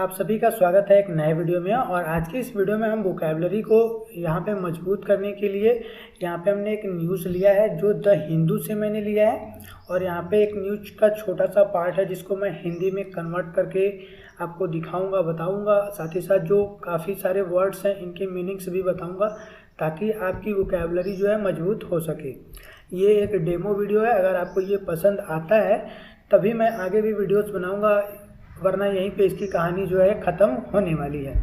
आप सभी का स्वागत है एक नए वीडियो में। और आज की इस वीडियो में हम वोकैबुलरी को यहाँ पे मजबूत करने के लिए यहाँ पे हमने एक न्यूज़ लिया है जो द हिंदू से मैंने लिया है। और यहाँ पे एक न्यूज़ का छोटा सा पार्ट है जिसको मैं हिंदी में कन्वर्ट करके आपको दिखाऊंगा, बताऊंगा। साथ ही साथ जो काफ़ी सारे वर्ड्स हैं इनके मीनिंग्स भी बताऊँगा ताकि आपकी वोकैबुलरी जो है मजबूत हो सके। ये एक डेमो वीडियो है, अगर आपको ये पसंद आता है तभी मैं आगे भी वीडियोज़ बनाऊँगा, वरना यहीं पे इसकी कहानी जो है ख़त्म होने वाली है।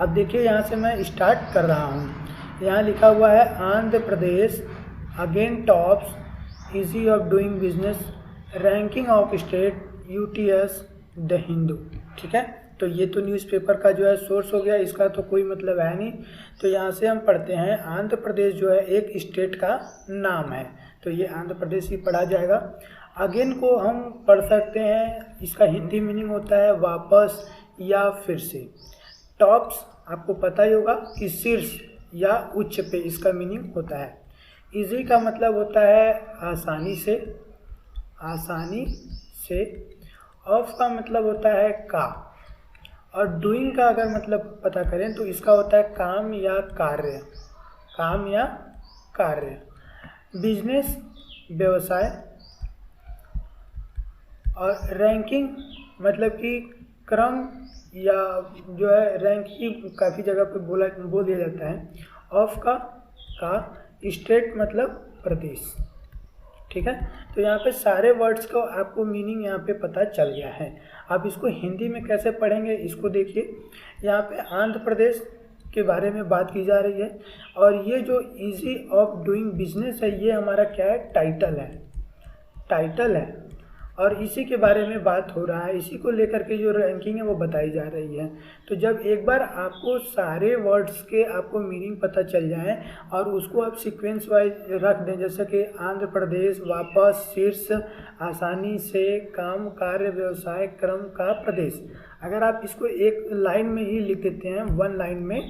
अब देखिए यहाँ से मैं स्टार्ट कर रहा हूँ। यहाँ लिखा हुआ है Andhra Pradesh again tops ease of doing business ranking of state UTs the Hindu. ठीक है, तो ये तो न्यूज़पेपर का जो है सोर्स हो गया, इसका तो कोई मतलब है नहीं। तो यहाँ से हम पढ़ते हैं आंध्र प्रदेश जो है एक स्टेट का नाम है, तो ये आंध्र प्रदेश ही पढ़ा जाएगा। अगेन को हम पढ़ सकते हैं, इसका हिंदी मीनिंग होता है वापस या फिर से। टॉप्स आपको पता ही होगा कि शीर्ष या उच्च पे इसका मीनिंग होता है। इजी का मतलब होता है आसानी से, आसानी से। ऑफ का मतलब होता है का। और डूइंग का अगर मतलब पता करें तो इसका होता है काम या कार्य, काम या कार्य। बिजनेस व्यवसाय। और रैंकिंग मतलब कि क्रम या जो है रैंक ही काफ़ी जगह पे बोल दिया जाता है। ऑफ का स्टेट मतलब प्रदेश। ठीक है, तो यहाँ पे सारे वर्ड्स को आपको मीनिंग यहाँ पे पता चल गया है। आप इसको हिंदी में कैसे पढ़ेंगे इसको देखिए। यहाँ पे आंध्र प्रदेश के बारे में बात की जा रही है और ये जो इजी ऑफ डूइंग बिजनेस है ये हमारा क्या है, टाइटल है, टाइटल है। और इसी के बारे में बात हो रहा है, इसी को लेकर के जो रैंकिंग है वो बताई जा रही है। तो जब एक बार आपको सारे वर्ड्स के आपको मीनिंग पता चल जाए और उसको आप सीक्वेंस वाइज रख दें, जैसे कि आंध्र प्रदेश, वापस, शीर्ष, आसानी से, काम, कार्य, व्यवसाय, क्रम का प्रदेश। अगर आप इसको एक लाइन में ही लिख देते हैं, वन लाइन में,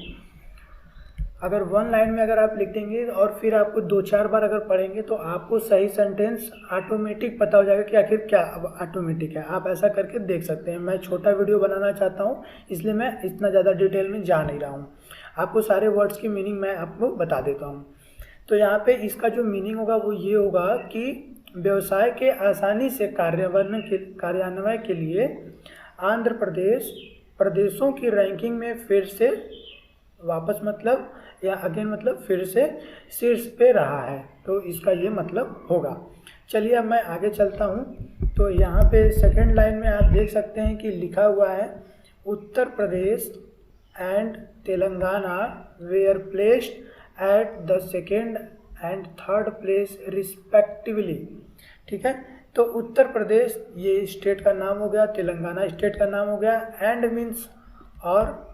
अगर वन लाइन में अगर आप लिख देंगे और फिर आपको 2-4 बार अगर पढ़ेंगे तो आपको सही सेंटेंस ऑटोमेटिक पता हो जाएगा कि आखिर क्या ऑटोमेटिक है। आप ऐसा करके देख सकते हैं। मैं छोटा वीडियो बनाना चाहता हूं इसलिए मैं इतना ज़्यादा डिटेल में जा नहीं रहा हूं। आपको सारे वर्ड्स की मीनिंग मैं आपको बता देता हूँ। तो यहाँ पे इसका जो मीनिंग होगा वो ये होगा कि व्यवसाय के आसानी से कार्यान्वयन के लिए आंध्र प्रदेश प्रदेशों की रैंकिंग में फिर से, वापस मतलब या अगेन मतलब फिर से शीर्ष पे रहा है। तो इसका ये मतलब होगा। चलिए अब मैं आगे चलता हूँ। तो यहाँ पे सेकंड लाइन में आप देख सकते हैं कि लिखा हुआ है Uttar Pradesh and Telangana were placed at the second and third place respectively. ठीक है, तो उत्तर प्रदेश ये स्टेट का नाम हो गया, तेलंगाना स्टेट का नाम हो गया। एंड मीन्स और,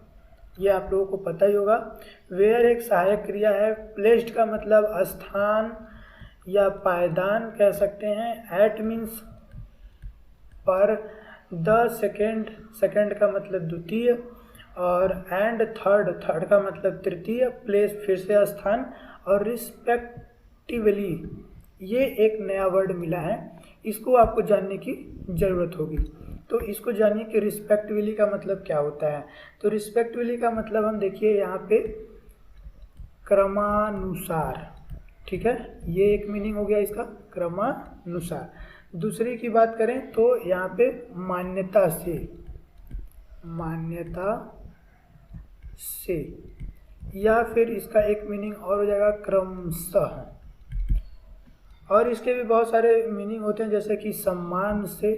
ये आप लोगों को पता ही होगा। वेयर एक सहायक क्रिया है। प्लेस्ड का मतलब स्थान या पायदान कह सकते हैं। एट मीन्स पर। द सेकेंड, सेकेंड का मतलब द्वितीय। और एंड थर्ड, थर्ड का मतलब तृतीय। प्लेस फिर से स्थान। और रिस्पेक्टिवली ये एक नया वर्ड मिला है, इसको आपको जानने की ज़रूरत होगी। तो इसको जानिए कि रिस्पेक्टिवली का मतलब क्या होता है। तो रिस्पेक्टिवली का मतलब हम देखिए यहाँ पे क्रमानुसार। ठीक है, ये एक मीनिंग हो गया इसका, क्रमानुसार। दूसरी की बात करें तो यहाँ पे मान्यता से, मान्यता से। या फिर इसका एक मीनिंग और हो जाएगा क्रमशः। और इसके भी बहुत सारे मीनिंग होते हैं, जैसे कि सम्मान से,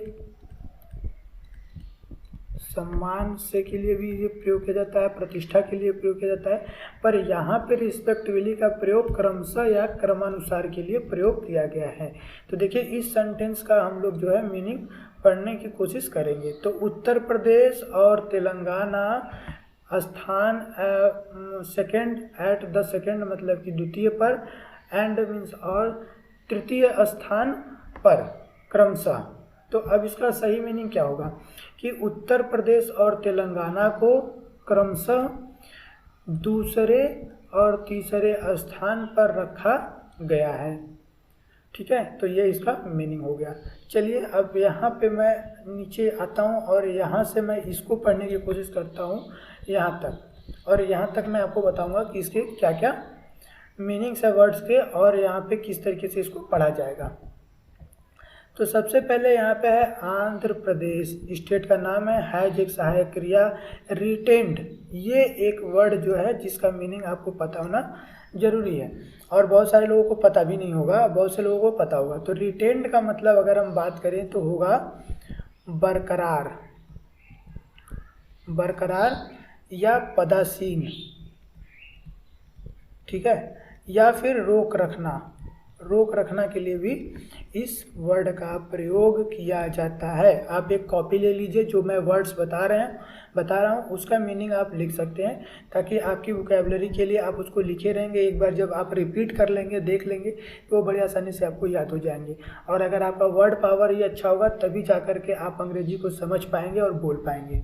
सम्मान से के लिए भी ये प्रयोग किया जाता है, प्रतिष्ठा के लिए प्रयोग किया जाता है। पर यहाँ पे रिस्पेक्टिवली का प्रयोग क्रमशः या क्रमानुसार के लिए प्रयोग किया गया है। तो देखिए इस सेंटेंस का हम लोग जो है मीनिंग पढ़ने की कोशिश करेंगे। तो उत्तर प्रदेश और तेलंगाना स्थान सेकेंड एट द सेकेंड मतलब कि द्वितीय पर, एंड मीन्स और तृतीय स्थान पर क्रमशः। तो अब इसका सही मीनिंग क्या होगा कि उत्तर प्रदेश और तेलंगाना को क्रमशः दूसरे और तीसरे स्थान पर रखा गया है। ठीक है, तो ये इसका मीनिंग हो गया। चलिए अब यहाँ पे मैं नीचे आता हूँ और यहाँ से मैं इसको पढ़ने की कोशिश करता हूँ यहाँ तक, और यहाँ तक मैं आपको बताऊँगा कि इसके क्या क्या मीनिंग्स है वर्ड्स के, और यहाँ पे किस तरीके से इसको पढ़ा जाएगा। तो सबसे पहले यहाँ पे है आंध्र प्रदेश, स्टेट का नाम है, हैज एक सहायक क्रिया, रिटेंड ये एक वर्ड जो है जिसका मीनिंग आपको पता होना जरूरी है, और बहुत सारे लोगों को पता भी नहीं होगा, बहुत से लोगों को पता होगा। तो रिटेंड का मतलब अगर हम बात करें तो होगा बरकरार, बरकरार या पदासीन, ठीक है, या फिर रोक रखना, रोक रखना के लिए भी इस वर्ड का प्रयोग किया जाता है। आप एक कॉपी ले लीजिए, जो मैं वर्ड्स बता रहा हूँ उसका मीनिंग आप लिख सकते हैं, ताकि आपकी वोकैबुलरी के लिए आप उसको लिखे रहेंगे। एक बार जब आप रिपीट कर लेंगे, देख लेंगे, तो वो बड़ी आसानी से आपको याद हो जाएंगे। और अगर आपका वर्ड पावर ही अच्छा होगा तभी जा कर के आप अंग्रेजी को समझ पाएंगे और बोल पाएंगे।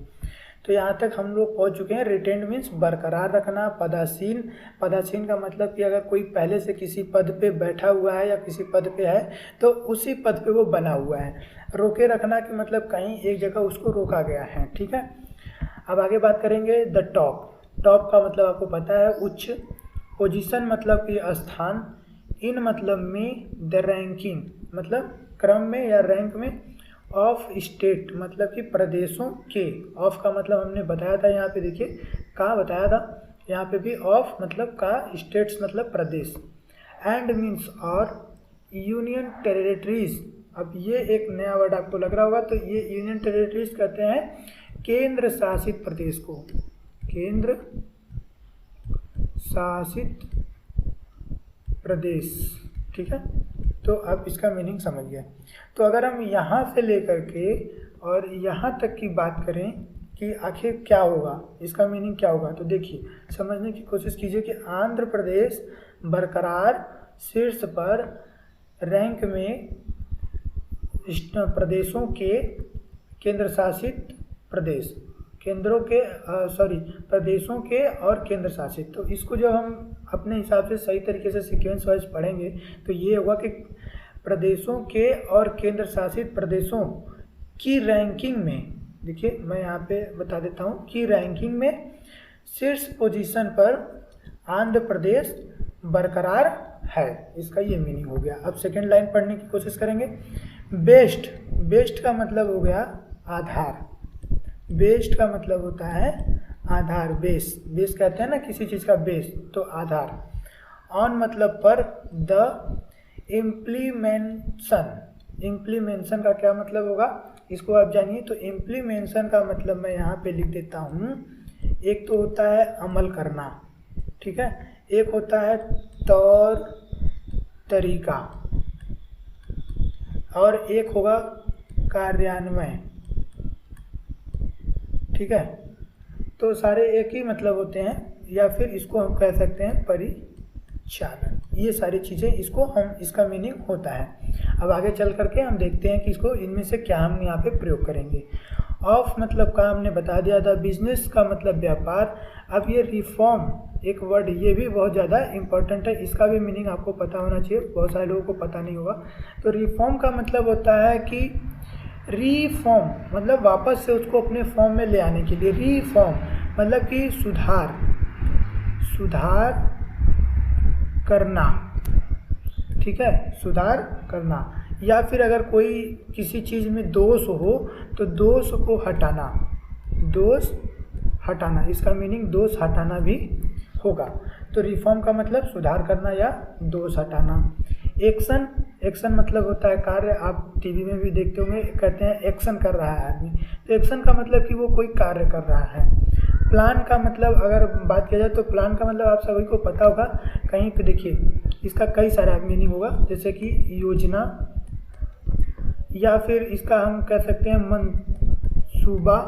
तो यहाँ तक हम लोग पहुँच चुके हैं। रिटेंड मीन्स बरकरार रखना। पदासीन, पदासीन का मतलब कि अगर कोई पहले से किसी पद पे बैठा हुआ है या किसी पद पे है तो उसी पद पे वो बना हुआ है। रोके रखना कि मतलब कहीं एक जगह उसको रोका गया है, ठीक है। अब आगे बात करेंगे द टॉप। टॉप का मतलब आपको पता है उच्च, पोजीशन मतलब कि स्थान, इन मतलब में, द रैंकिंग मतलब क्रम में या रैंक में, ऑफ स्टेट मतलब कि प्रदेशों के, ऑफ का मतलब हमने बताया था यहाँ पे, देखिए का बताया था, यहाँ पे भी ऑफ मतलब का, स्टेट्स मतलब प्रदेश, एंड मीन्स और, यूनियन टेरिटरीज। अब ये एक नया वर्ड आपको लग रहा होगा, तो ये यूनियन टेरिटरीज कहते हैं केंद्र शासित प्रदेश को, केंद्र शासित प्रदेश, ठीक है। तो अब इसका मीनिंग समझ गए। तो अगर हम यहाँ से लेकर के और यहाँ तक की बात करें कि आखिर क्या होगा, इसका मीनिंग क्या होगा, तो देखिए समझने की कोशिश कीजिए कि आंध्र प्रदेश बरकरार शीर्ष पर रैंक में प्रदेशों के, केंद्र शासित प्रदेश, केंद्रों के प्रदेशों के और केंद्र शासित। तो इसको जब हम अपने हिसाब से सही तरीके से सीक्वेंस वाइज पढ़ेंगे तो ये होगा कि प्रदेशों के और केंद्र शासित प्रदेशों की रैंकिंग में, देखिए मैं यहाँ पे बता देता हूँ, की रैंकिंग में शीर्ष पोजीशन पर आंध्र प्रदेश बरकरार है, इसका ये मीनिंग हो गया। अब सेकेंड लाइन पढ़ने की कोशिश करेंगे। बेस्ट, बेस्ट का मतलब हो गया आधार, बेस्ट का मतलब होता है आधार, बेस, बेस कहते हैं ना किसी चीज़ का बेस, तो आधार। ऑन मतलब पर, द इम्प्लीमेंशन, इम्प्लीमेंशन का क्या मतलब होगा इसको आप जानिए। तो इम्प्लीमेंशन का मतलब मैं यहाँ पे लिख देता हूँ, एक तो होता है अमल करना, ठीक है, एक होता है तौर तरीका, और एक होगा कार्यान्वयन, ठीक है। तो सारे एक ही मतलब होते हैं, या फिर इसको हम कह सकते हैं परिचालन, ये सारी चीज़ें इसको हम, इसका मीनिंग होता है। अब आगे चल करके हम देखते हैं कि इसको, इनमें से क्या हम यहाँ पे प्रयोग करेंगे। ऑफ मतलब का हमने बता दिया था, बिजनेस का मतलब व्यापार। अब ये रिफॉर्म एक वर्ड, ये भी बहुत ज़्यादा इम्पोर्टेंट है, इसका भी मीनिंग आपको पता होना चाहिए, बहुत सारे लोगों को पता नहीं होगा। तो रिफॉर्म का मतलब होता है कि रीफॉर्म मतलब वापस से उसको अपने फॉर्म में ले आने के लिए, रीफॉर्म मतलब कि सुधार, सुधार करना, ठीक है, सुधार करना। या फिर अगर कोई किसी चीज़ में दोष हो तो दोष को हटाना, दोष हटाना, इसका मीनिंग दोष हटाना भी होगा। तो रिफॉर्म का मतलब सुधार करना या दोष हटाना। एक्शन, एक्शन मतलब होता है कार्य, आप टीवी में भी देखते होंगे, कहते हैं एक्शन कर रहा है आदमी, तो एक्शन का मतलब कि वो कोई कार्य कर रहा है। प्लान का मतलब अगर बात किया जाए तो प्लान का मतलब आप सभी को पता होगा, कहीं पे देखिए इसका कई सारा मीनिंग होगा, जैसे कि योजना, या फिर इसका हम कह सकते हैं मंसूबा,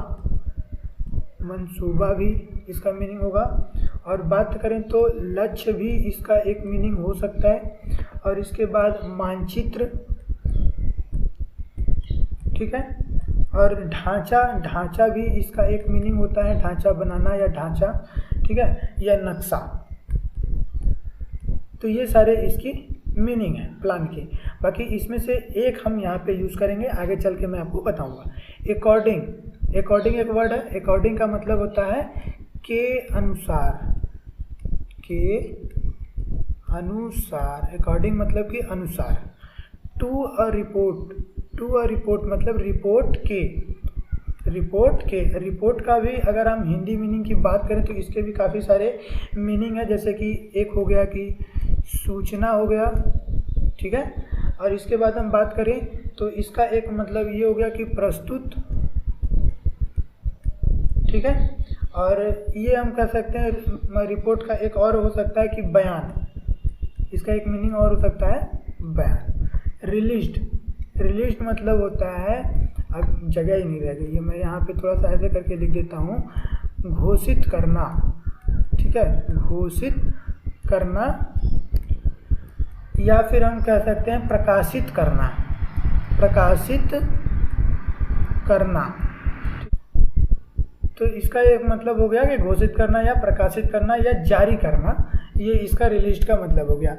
मंसूबा भी इसका मीनिंग होगा। और बात करें तो लक्ष्य भी इसका एक मीनिंग हो सकता है। और इसके बाद मानचित्र, ठीक है, और ढांचा, ढांचा भी इसका एक मीनिंग होता है, ढांचा बनाना या ढांचा, ठीक है, या नक्शा। तो ये सारे इसकी मीनिंग है प्लान के। बाकी इसमें से एक हम यहाँ पे यूज़ करेंगे, आगे चल के मैं आपको बताऊँगा। अकॉर्डिंग, अकॉर्डिंग एक वर्ड है। अकॉर्डिंग का मतलब होता है के अनुसार, के अनुसार। अकॉर्डिंग मतलब कि अनुसार। To a report, to a report मतलब रिपोर्ट के, रिपोर्ट के। रिपोर्ट का भी अगर हम हिंदी मीनिंग की बात करें तो इसके भी काफ़ी सारे मीनिंग है, जैसे कि एक हो गया कि सूचना हो गया, ठीक है। और इसके बाद हम बात करें तो इसका एक मतलब ये हो गया कि प्रस्तुत, ठीक है। और ये हम कह सकते हैं रिपोर्ट का एक और हो सकता है कि बयान, इसका एक मीनिंग और हो सकता है बयान। रिलीज्ड, रिलीज्ड मतलब होता है, अब जगह ही नहीं रह गई है, मैं यहाँ पे थोड़ा सा ऐसे करके लिख देता हूँ, घोषित करना, ठीक है, घोषित करना। या फिर हम कह सकते हैं प्रकाशित करना, प्रकाशित करना। तो इसका एक मतलब हो गया कि घोषित करना या प्रकाशित करना या जारी करना, ये इसका रिलीज का मतलब हो गया।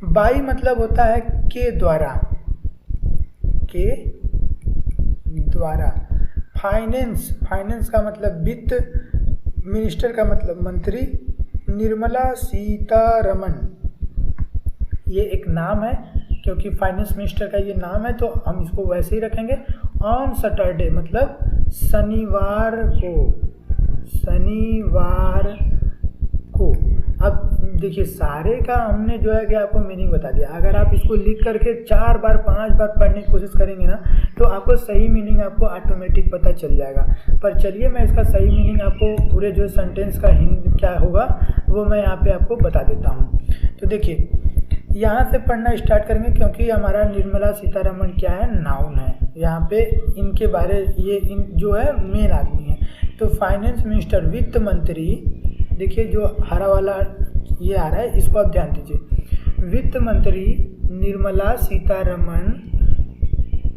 बाई मतलब होता है के द्वारा, के द्वारा। फाइनेंस, फाइनेंस का मतलब वित्त, मिनिस्टर का मतलब मंत्री। निर्मला सीतारमण ये एक नाम है, क्योंकि फाइनेंस मिनिस्टर का ये नाम है तो हम इसको वैसे ही रखेंगे। ऑन सैटरडे मतलब शनिवार को, शनिवार को। अब देखिए सारे का हमने जो है कि आपको मीनिंग बता दिया। अगर आप इसको लिख करके 4 बार 5 बार पढ़ने की कोशिश करेंगे ना तो आपको सही मीनिंग आपको ऑटोमेटिक पता चल जाएगा। पर चलिए मैं इसका सही मीनिंग आपको पूरे जो सेंटेंस का क्या होगा वो मैं यहाँ पे आपको बता देता हूँ। तो देखिए यहाँ से पढ़ना स्टार्ट करेंगे, क्योंकि हमारा निर्मला सीतारमण क्या है, नाउन है। यहाँ पे इनके बारे ये इन जो है मेन आदमी है। तो फाइनेंस मिनिस्टर, वित्त मंत्री, देखिए जो हरा वाला ये आ रहा है इसको आप ध्यान दीजिए। वित्त मंत्री निर्मला सीतारमण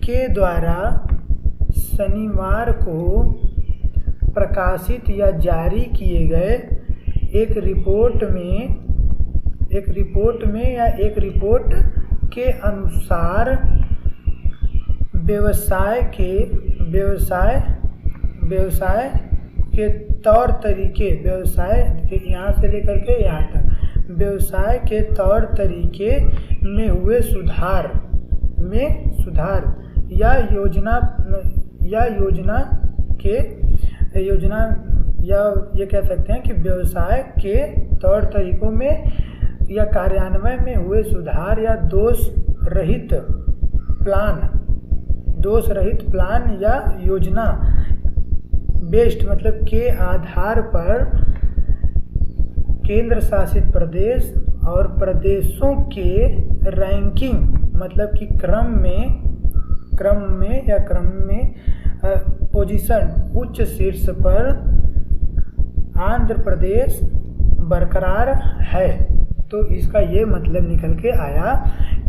के द्वारा शनिवार को प्रकाशित या जारी किए गए एक रिपोर्ट रिपोर्ट के अनुसार व्यवसाय के तौर तरीके, व्यवसाय यहाँ से लेकर के यहाँ तक, व्यवसाय के तौर तरीके में हुए सुधार या ये कह सकते हैं कि व्यवसाय के तौर तरीकों में या कार्यान्वयन में हुए सुधार या दोष रहित प्लान या योजना बेस्ड मतलब के आधार पर केंद्र शासित प्रदेश और प्रदेशों के रैंकिंग मतलब कि क्रम में पोजीशन उच्च शीर्ष पर आंध्र प्रदेश बरकरार है। तो इसका ये मतलब निकल के आया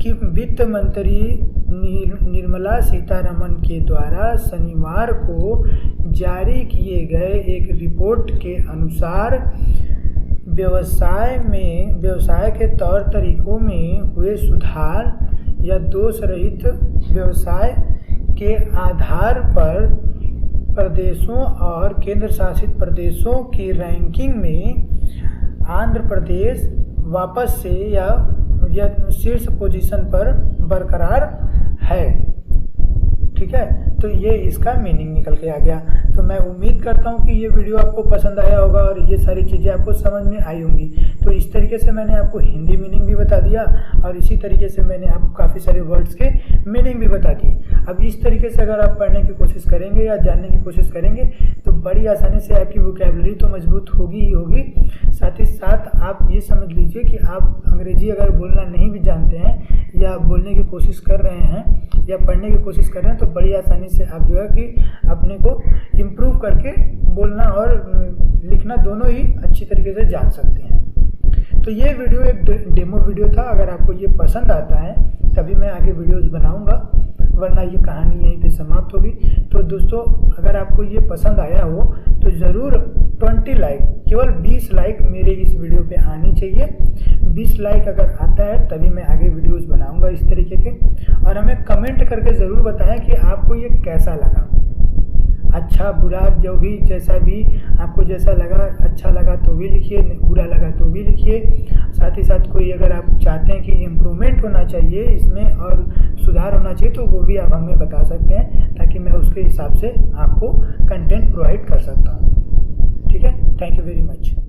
कि वित्त मंत्री निर्मला सीतारमण के द्वारा शनिवार को जारी किए गए एक रिपोर्ट के अनुसार व्यवसाय के तौर तरीकों में हुए सुधार या दोष रहित व्यवसाय के आधार पर प्रदेशों और केंद्र शासित प्रदेशों की रैंकिंग में आंध्र प्रदेश वापस से या शीर्ष पोजीशन पर बरकरार है। ठीक है, तो ये इसका मीनिंग निकल के आ गया। तो मैं उम्मीद करता हूँ कि ये वीडियो आपको पसंद आया होगा और ये सारी चीज़ें आपको समझ में आई होंगी। तो इस तरीके से मैंने आपको हिंदी मीनिंग भी बता दिया और इसी तरीके से मैंने आपको काफ़ी सारे वर्ड्स के मीनिंग भी बता दिए। अब इस तरीके से अगर आप पढ़ने की कोशिश करेंगे या जानने की कोशिश करेंगे तो बड़ी आसानी से आपकी वोकैबुलरी तो मजबूत होगी ही होगी, साथ ही साथ आप ये समझ लीजिए कि आप अंग्रेजी अगर बोलना नहीं भी जानते हैं या बोलने की कोशिश कर रहे हैं या पढ़ने की कोशिश कर रहे हैं तो बड़ी आसानी से आप जो है कि अपने को इम्प्रूव करके बोलना और लिखना दोनों ही अच्छी तरीके से जान सकते हैं। तो ये वीडियो एक डेमो वीडियो था। अगर आपको ये पसंद आता है तभी मैं आगे वीडियोस बनाऊंगा वरना ये कहानी यहीं पे समाप्त होगी। तो दोस्तों अगर आपको ये पसंद आया हो तो ज़रूर 20 लाइक, केवल 20 लाइक मेरे इस वीडियो पे आनी चाहिए। 20 लाइक अगर आता है तभी मैं आगे वीडियोस बनाऊंगा इस तरीके के। और हमें कमेंट करके ज़रूर बताएं कि आपको ये कैसा लगा, अच्छा बुरा, जो भी जैसा भी आपको जैसा लगा, अच्छा लगा तो भी लिखिए, बुरा लगा तो भी लिखिए। साथ ही साथ कोई अगर आप चाहते हैं कि इम्प्रूवमेंट होना चाहिए इसमें और सुधार होना चाहिए तो वो भी आप हमें बता सकते हैं, ताकि मैं उसके हिसाब से आपको कंटेंट प्रोवाइड कर सकता हूँ। ठीक है, थैंक यू वेरी मच।